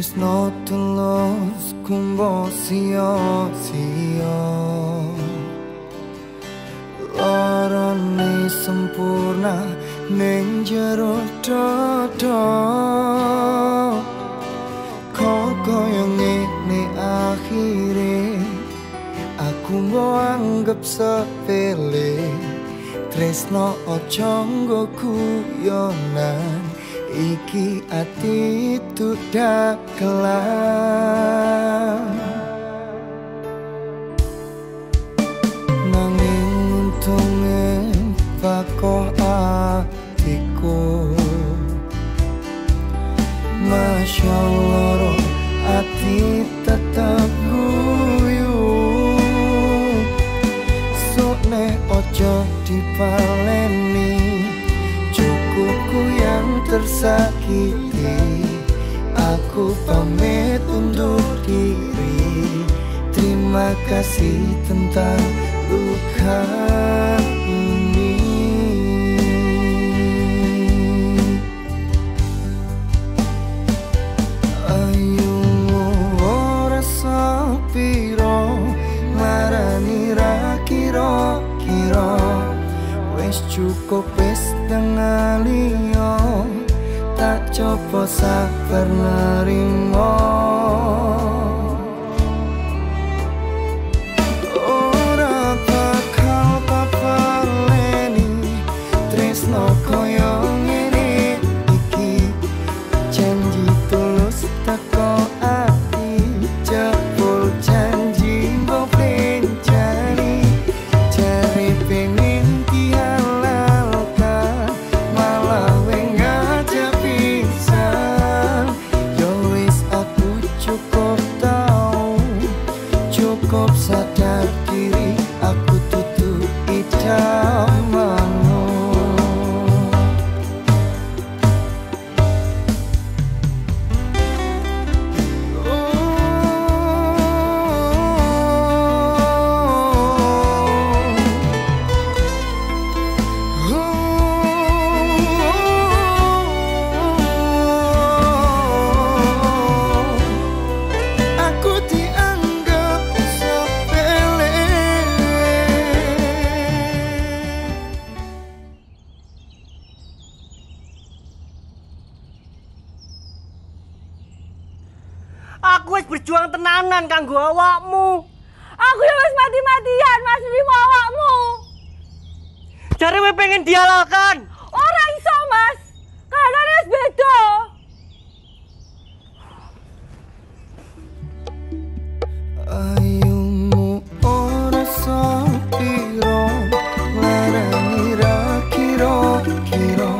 Tresno tulus kumbo sia-sia, lorone sempurna ning jero dada. Kok koyo ngene akhire aku mbok anggap sepele. Tresno ojo nggo guyonan, iki ati tudak kelan. Nanging untunge pakoh atiku, Masya Allah ati tetap guyu. Sok nek ojo dipaleni, cukupku yang tersakiti. Aku pamit undur diri, terima kasih tentang luka ini. Ayumu ora sapiro, marani ra kira-kira. Wis cukup wis dengalio, tak coba sabar nerimo. Ora bakal papaleni tresno koyo ngene iki. Janji tulus teko ati, jebul janji mbok pencari. Jare pengen dihalalkan, malah ngajak pisan. Yo wis aku cukup tahu, cukup sadar diri. Aku tutup idamanmu. Aku dianggap sepele. Aku wis berjuang tenanan kanggo awakmu. Aku ya wis mati-matian Mas nrimo awakmu. Jare kowe pengen dihalalkan. Ora iso, Mas. Kahanane wis beda. Ayumu ora sapiro, larani ra kira-kira.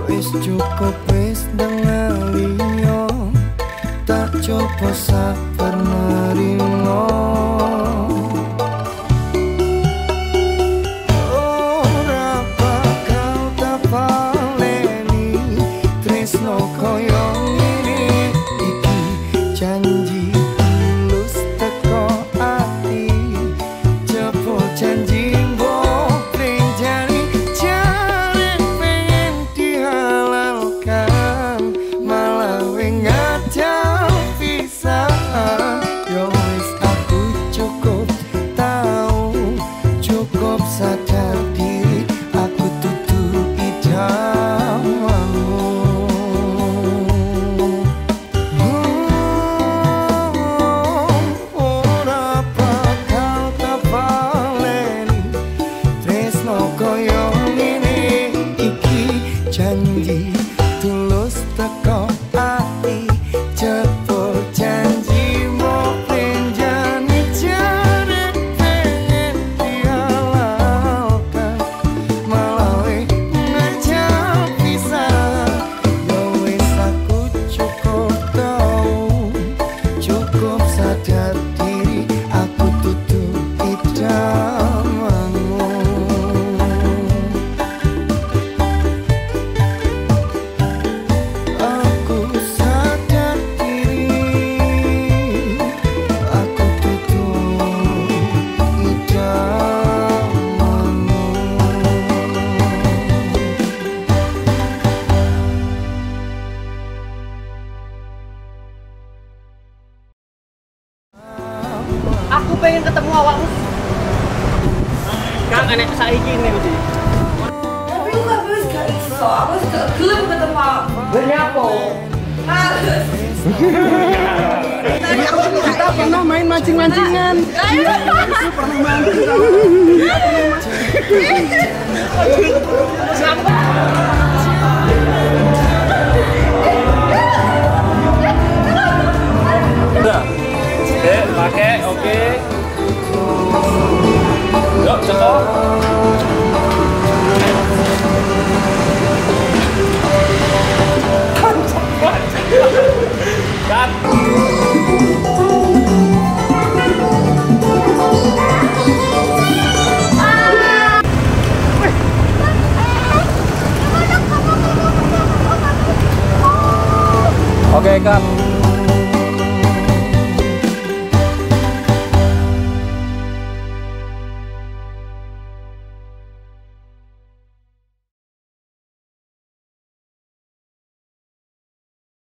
Wis cukup wis dengalio, tak coba sabar nerimo. Ora bakal tapaleni tresno koyo ngene iki. Janji tulus teko ati, jebul janji mbok pencari. Jare pengen dihalalkan, malah ngajak pisan. Yo wis Aku pengen ketemu awakmu. Kang enek saiki nih Gusti. Tapi lu gak iso, aku gak gelem ketemu awakmu. Lha nyapa? Males. Kita pernah main mancing-mancingan. Pernah mancing sama. Udah. Oke, pakai, oke. Yuk, cekok. Cut. Oke, cut.